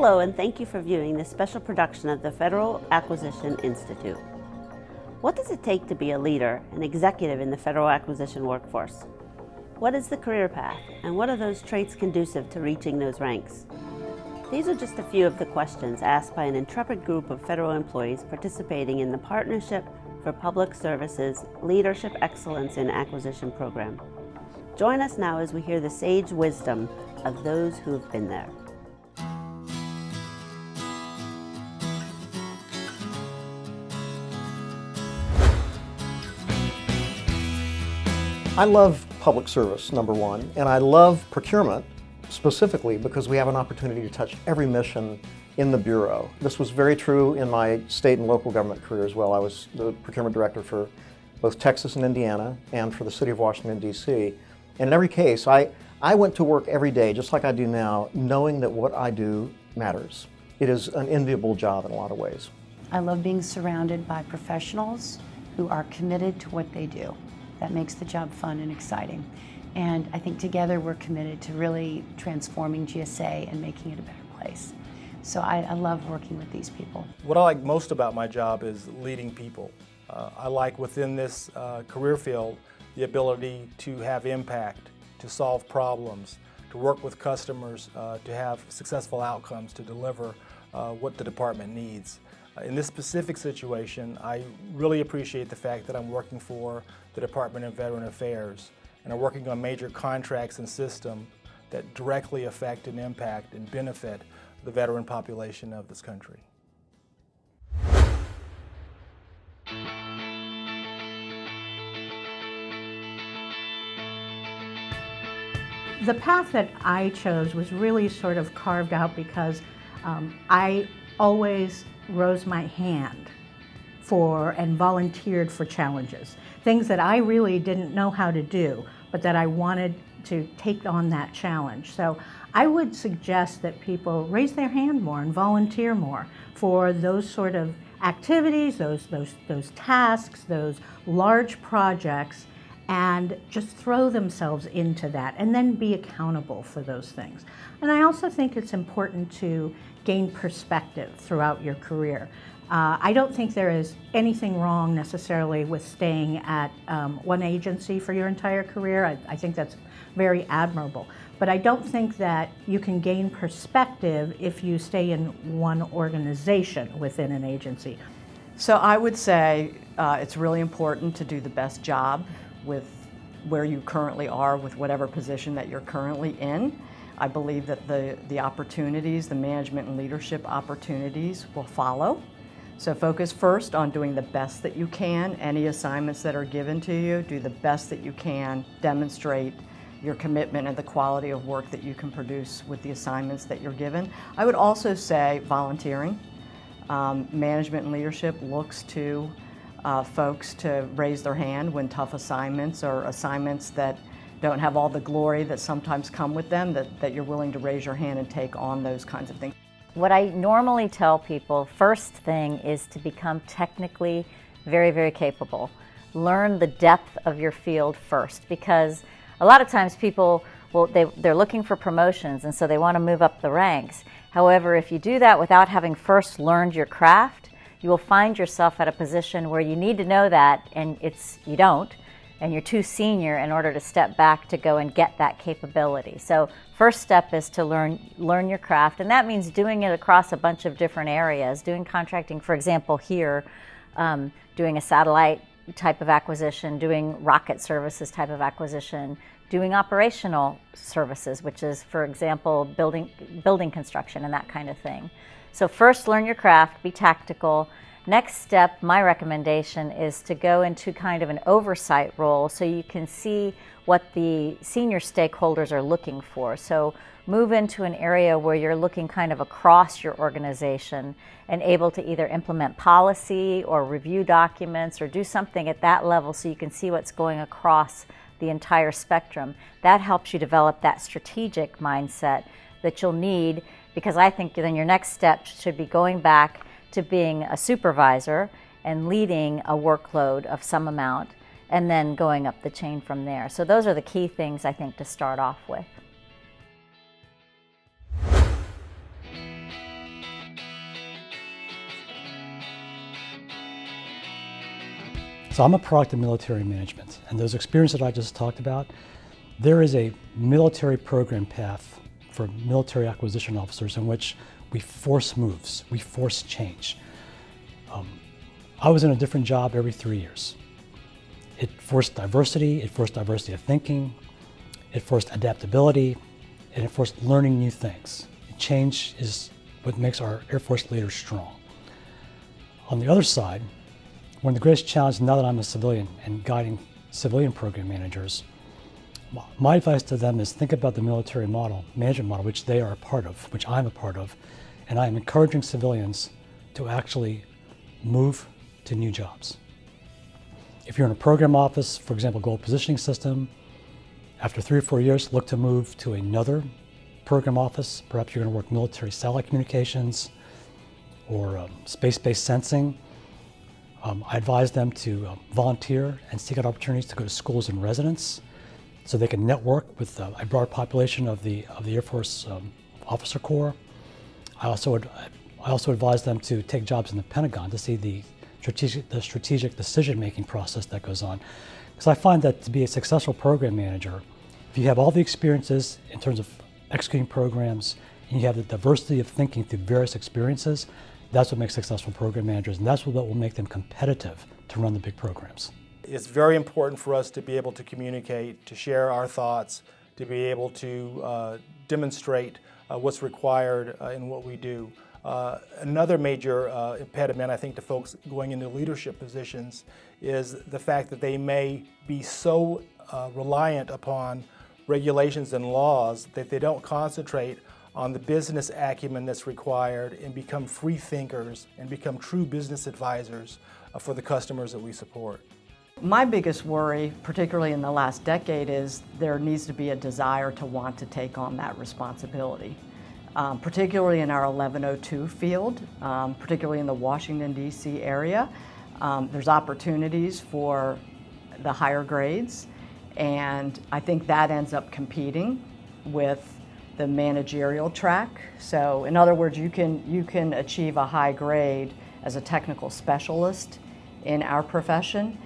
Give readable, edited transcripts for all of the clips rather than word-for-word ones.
Hello, and thank you for viewing this special production of the Federal Acquisition Institute. What does it take to be a leader, an executive in the federal acquisition workforce? What is the career path, and what are those traits conducive to reaching those ranks? These are just a few of the questions asked by an intrepid group of federal employees participating in the Partnership for Public Services Leadership Excellence in Acquisition program. Join us now as we hear the sage wisdom of those who have been there. I love public service, number one, and I love procurement specifically because we have an opportunity to touch every mission in the Bureau. This was very true in my state and local government career as well. I was the procurement director for both Texas and Indiana and for the city of Washington, D.C. And in every case, I went to work every day, just like I do now, knowing that what I do matters. It is an enviable job in a lot of ways. I love being surrounded by professionals who are committed to what they do. That makes the job fun and exciting. And I think together we're committed to really transforming GSA and making it a better place. So I love working with these people. What I like most about my job is leading people. I like within this career field the ability to have impact, to solve problems, to work with customers, to have successful outcomes, to deliver what the department needs. In this specific situation, I really appreciate the fact that I'm working for the Department of Veteran Affairs and I'm working on major contracts and systems that directly affect and impact and benefit the veteran population of this country. The path that I chose was really sort of carved out because I always rose my hand for and volunteered for challenges. Things that I really didn't know how to do, but that I wanted to take on that challenge. So I would suggest that people raise their hand more and volunteer more for those sort of activities, those tasks, those large projects, and just throw themselves into that and then be accountable for those things. And I also think it's important to gain perspective throughout your career. I don't think there is anything wrong necessarily with staying at one agency for your entire career. I think that's very admirable. But I don't think that you can gain perspective if you stay in one organization within an agency. So I would say it's really important to do the best job with where you currently are with whatever position that you're currently in. I believe that the opportunities, the management and leadership opportunities will follow. So focus first on doing the best that you can. Any assignments that are given to you, do the best that you can, demonstrate your commitment and the quality of work that you can produce with the assignments that you're given. I would also say volunteering. Management and leadership looks to folks to raise their hand when tough assignments or assignments that don't have all the glory that sometimes come with them, that you're willing to raise your hand and take on those kinds of things. What I normally tell people, first thing is to become technically very, very capable. Learn the depth of your field first, because a lot of times people, they're looking for promotions and so they want to move up the ranks. However, if you do that without having first learned your craft, you will find yourself at a position where you need to know that and you don't, and you're too senior in order to step back to go and get that capability. So first step is to learn your craft, and that means doing it across a bunch of different areas. Doing contracting, for example, here, doing a satellite type of acquisition, doing rocket services type of acquisition, doing operational services, which is, for example, building construction and that kind of thing. So first learn your craft, be tactical. Next step, my recommendation, is to go into kind of an oversight role so you can see what the senior stakeholders are looking for. So move into an area where you're looking kind of across your organization and able to either implement policy or review documents or do something at that level so you can see what's going across the entire spectrum. That helps you develop that strategic mindset that you'll need, because I think then your next step should be going back to being a supervisor and leading a workload of some amount and then going up the chain from there. So those are the key things I think to start off with. So I'm a product of military management, and those experiences that I just talked about, there is a military program path for military acquisition officers in which we force moves, we force change. I was in a different job every 3 years. It forced diversity of thinking, it forced adaptability, and it forced learning new things. Change is what makes our Air Force leaders strong. On the other side, one of the greatest challenges now that I'm a civilian and guiding civilian program managers, my advice to them is think about the military model, management model, which they are a part of, which I'm a part of, and I am encouraging civilians to actually move to new jobs. If you're in a program office, for example, goal positioning system, after 3 or 4 years, look to move to another program office. Perhaps you're going to work military satellite communications or space-based sensing. I advise them to volunteer and seek out opportunities to go to schools and residence so they can network with a broad population of the Air Force Officer Corps. I also advise them to take jobs in the Pentagon to see the strategic decision-making process that goes on. Because I find that to be a successful program manager, if you have all the experiences in terms of executing programs, and you have the diversity of thinking through various experiences, that's what makes successful program managers, and that's what will make them competitive to run the big programs. It's very important for us to be able to communicate, to share our thoughts, to be able to demonstrate what's required in what we do. Another major impediment, I think, to folks going into leadership positions is the fact that they may be so reliant upon regulations and laws that they don't concentrate on the business acumen that's required and become free thinkers and become true business advisors for the customers that we support. My biggest worry, particularly in the last decade, is there needs to be a desire to want to take on that responsibility. Particularly in our 1102 field, particularly in the Washington, D.C. area. There's opportunities for the higher grades, and I think that ends up competing with the managerial track. So in other words, you can achieve a high grade as a technical specialist in our profession,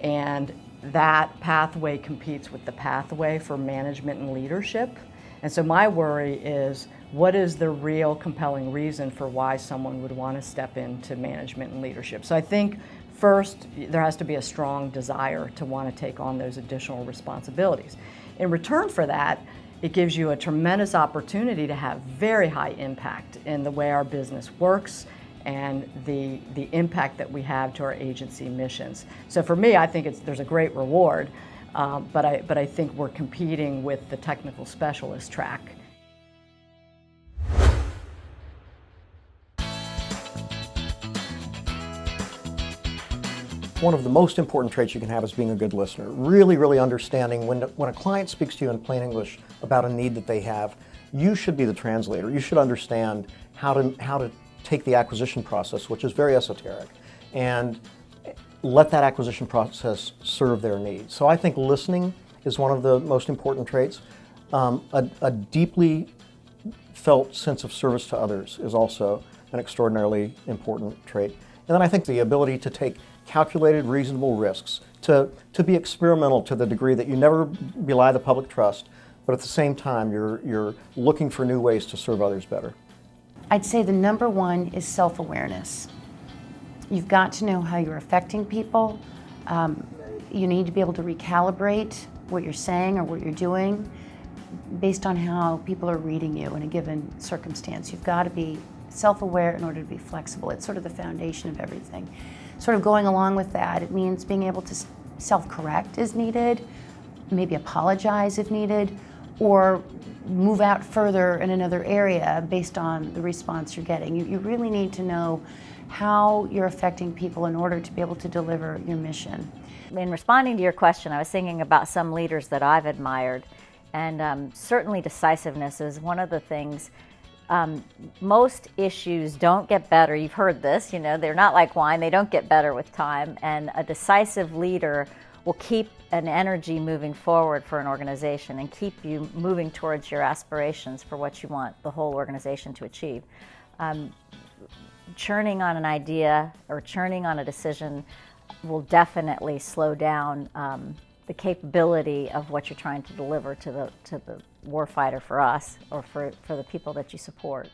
and that pathway competes with the pathway for management and leadership. And so my worry is, what is the real compelling reason for why someone would want to step into management and leadership? So I think first, there has to be a strong desire to want to take on those additional responsibilities. In return for that, it gives you a tremendous opportunity to have very high impact in the way our business works and the impact that we have to our agency missions. So for me, I think there's a great reward, but I think we're competing with the technical specialist track. One of the most important traits you can have is being a good listener. Really understanding when a client speaks to you in plain English about a need that they have, you should be the translator. You should understand how to take the acquisition process, which is very esoteric, and let that acquisition process serve their needs. So I think listening is one of the most important traits. A deeply felt sense of service to others is also an extraordinarily important trait. And then I think the ability to take calculated, reasonable risks, to be experimental to the degree that you never belie the public trust, but at the same time you're looking for new ways to serve others better. I'd say the number one is self-awareness. You've got to know how you're affecting people. You need to be able to recalibrate what you're saying or what you're doing based on how people are reading you in a given circumstance. You've got to be self-aware in order to be flexible. It's sort of the foundation of everything. Sort of going along with that, it means being able to self-correct as needed, maybe apologize if needed, or move out further in another area based on the response you're getting. You really need to know how you're affecting people in order to be able to deliver your mission. In responding to your question, I was thinking about some leaders that I've admired, and certainly decisiveness is one of the things. Most issues don't get better. You've heard this, they're not like wine, they don't get better with time, and a decisive leader will keep an energy moving forward for an organization and keep you moving towards your aspirations for what you want the whole organization to achieve. Churning on an idea or churning on a decision will definitely slow down the capability of what you're trying to deliver to the warfighter for us, or for the people that you support.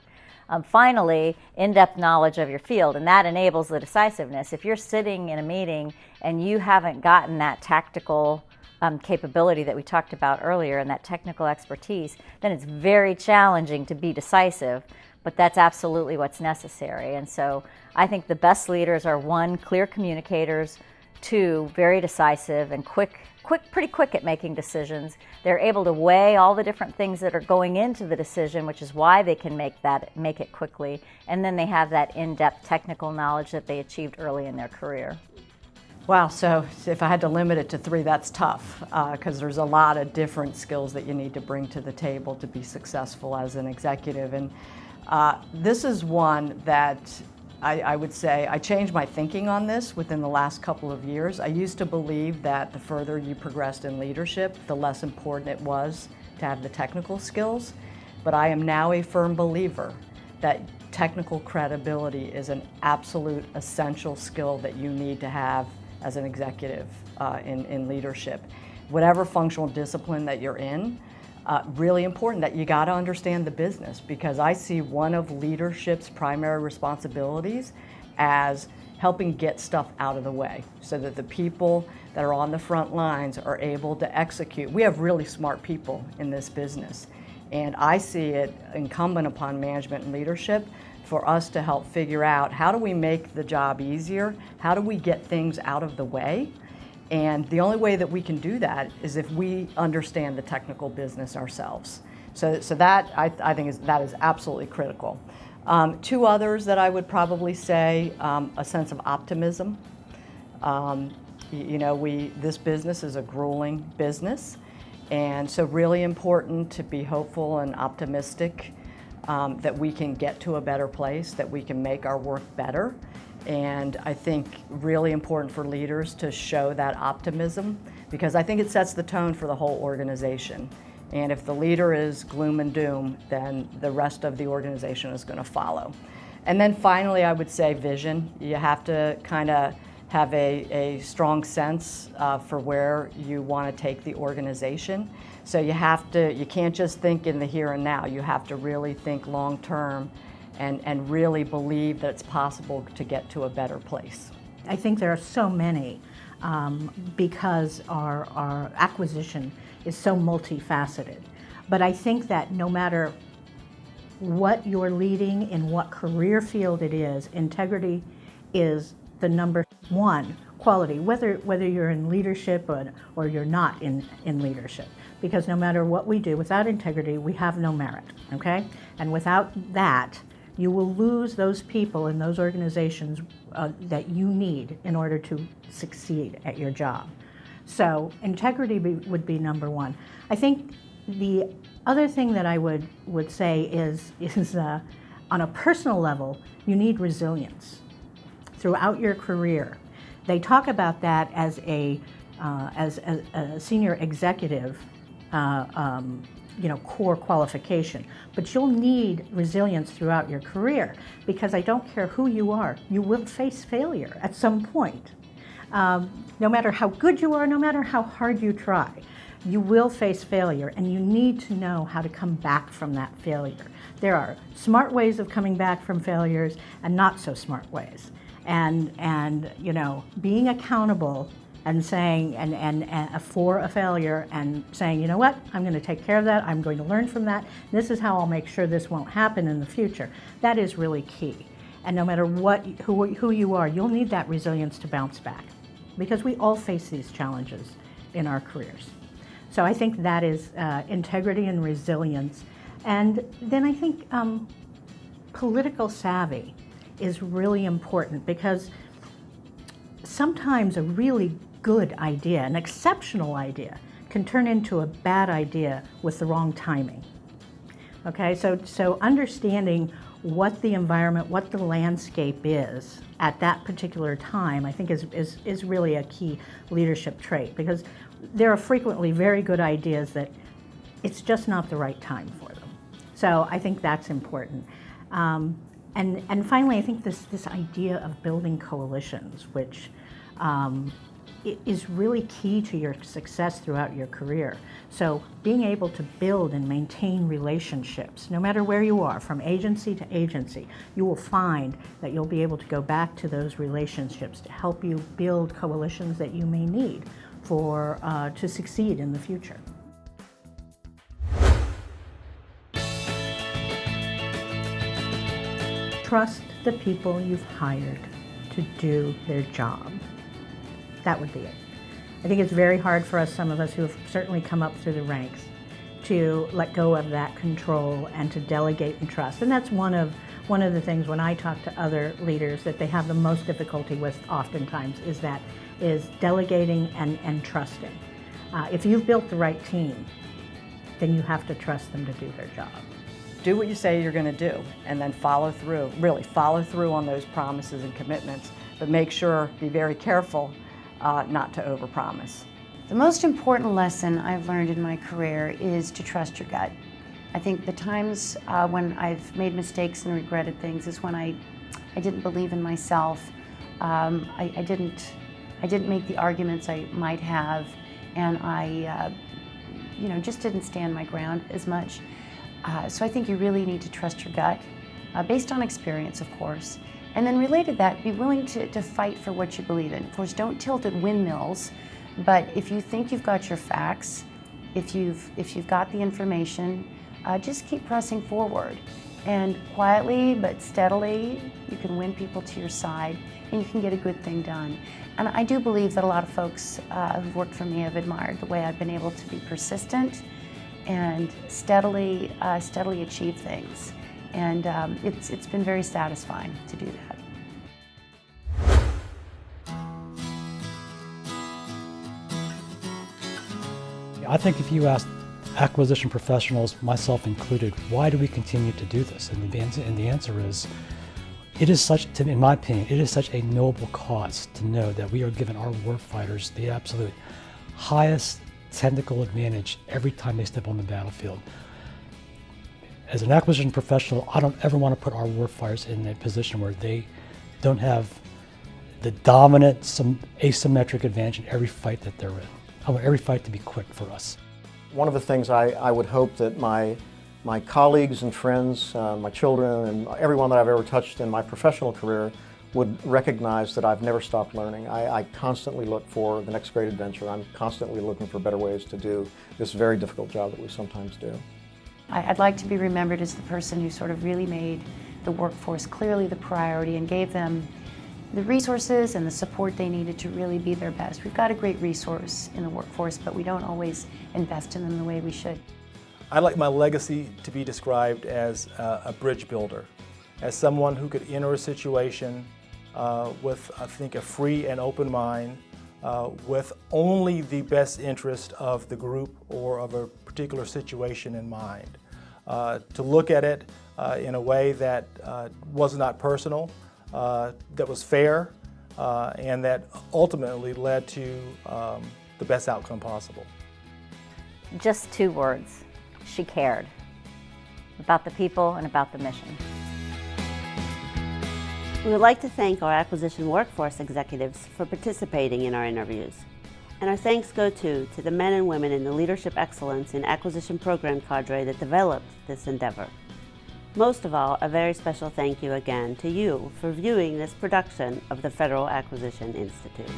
Finally, in-depth knowledge of your field, and that enables the decisiveness. If you're sitting in a meeting and you haven't gotten that tactical capability that we talked about earlier and that technical expertise, then it's very challenging to be decisive, but that's absolutely what's necessary. And so I think the best leaders are, one, clear communicators, two, very decisive and pretty quick at making decisions. They're able to weigh all the different things that are going into the decision, which is why they can make it quickly. And then they have that in-depth technical knowledge that they achieved early in their career. Wow, so if I had to limit it to 3, that's tough, because there's a lot of different skills that you need to bring to the table to be successful as an executive. And this is one that I would say I changed my thinking on this within the last couple of years. I used to believe that the further you progressed in leadership, the less important it was to have the technical skills. But I am now a firm believer that technical credibility is an absolute essential skill that you need to have as an executive in leadership. Whatever functional discipline that you're in, really important that you got to understand the business, because I see one of leadership's primary responsibilities as helping get stuff out of the way so that the people that are on the front lines are able to execute. We have really smart people in this business, and I see it incumbent upon management and leadership for us to help figure out, how do we make the job easier? How do we get things out of the way? And the only way that we can do that is if we understand the technical business ourselves. So that I think that is absolutely critical. 2 others that I would probably say, a sense of optimism. This business is a grueling business, and so really important to be hopeful and optimistic that we can get to a better place, that we can make our work better. And I think really important for leaders to show that optimism, because I think it sets the tone for the whole organization. And if the leader is gloom and doom, then the rest of the organization is going to follow. And then finally, I would say vision. You have to kind of have a strong sense for where you want to take the organization. So you can't just think in the here and now. You have to really think long term and really believe that it's possible to get to a better place. I think there are so many because our acquisition is so multifaceted. But I think that no matter what you're leading, in what career field it is, integrity is the number 1 quality, whether you're in leadership or you're not in leadership. Because no matter what we do, without integrity, we have no merit, okay? And without that, you will lose those people in those organizations that you need in order to succeed at your job. So integrity would be number 1. I think the other thing that I would say is on a personal level, you need resilience throughout your career. They talk about that as a senior executive core qualification. But you'll need resilience throughout your career, because I don't care who you are, you will face failure at some point. No matter how good you are, no matter how hard you try, you will face failure, and you need to know how to come back from that failure. There are smart ways of coming back from failures and not so smart ways. And being accountable and saying, and for a failure, and saying, you know what, I'm going to take care of that, I'm going to learn from that, this is how I'll make sure this won't happen in the future. That is really key. And no matter who you are, you'll need that resilience to bounce back, because we all face these challenges in our careers. So I think that is integrity and resilience. And then I think political savvy is really important, because sometimes a really good idea, an exceptional idea, can turn into a bad idea with the wrong timing. Okay, so understanding what the environment, what the landscape is at that particular time, I think is really a key leadership trait, because there are frequently very good ideas that it's just not the right time for them. So I think that's important. And finally, I think this idea of building coalitions, which is really key to your success throughout your career. So being able to build and maintain relationships, no matter where you are, from agency to agency, you will find that you'll be able to go back to those relationships to help you build coalitions that you may need for to succeed in the future. Trust the people you've hired to do their job. That would be it. I think it's very hard for us, some of us who have certainly come up through the ranks, to let go of that control and to delegate and trust. And that's one of the things when I talk to other leaders that they have the most difficulty with oftentimes is delegating and trusting. If you've built the right team, then you have to trust them to do their job. Do what you say you're going to do, and then follow through. Really follow through on those promises and commitments, but make sure, be very careful not to overpromise. The most important lesson I've learned in my career is to trust your gut. I think the times when I've made mistakes and regretted things is when I didn't believe in myself. I didn't make the arguments I might have, and I just didn't stand my ground as much. So I think you really need to trust your gut, based on experience, of course. And then related to that, be willing to fight for what you believe in. Of course, don't tilt at windmills, but if you think you've got your facts, if you've got the information, just keep pressing forward. And quietly but steadily, you can win people to your side and you can get a good thing done. And I do believe that a lot of folks who've worked for me have admired the way I've been able to be persistent and steadily achieve things. And it's been very satisfying to do that. I think if you ask acquisition professionals, myself included, why do we continue to do this? And the answer is, it is such, in my opinion, it is such a noble cause to know that we are giving our warfighters the absolute highest technical advantage every time they step on the battlefield. As an acquisition professional, I don't ever want to put our warfighters in a position where they don't have the dominant, asymmetric advantage in every fight that they're in. I want every fight to be quick for us. One of the things I would hope that my colleagues and friends, my children, and everyone that I've ever touched in my professional career would recognize that I've never stopped learning. I constantly look for the next great adventure. I'm constantly looking for better ways to do this very difficult job that we sometimes do. I'd like to be remembered as the person who sort of really made the workforce clearly the priority and gave them the resources and the support they needed to really be their best. We've got a great resource in the workforce, but we don't always invest in them the way we should. I'd like my legacy to be described as a bridge builder, as someone who could enter a situation with, I think, a free and open mind, with only the best interest of the group or of a particular situation in mind. To look at it in a way that was not personal, that was fair, and that ultimately led to the best outcome possible. Just 2 words. She cared about the people and about the mission. We would like to thank our acquisition workforce executives for participating in our interviews. And our thanks go to the men and women in the leadership excellence in acquisition program cadre that developed this endeavor. Most of all, a very special thank you again to you for viewing this production of the Federal Acquisition Institute.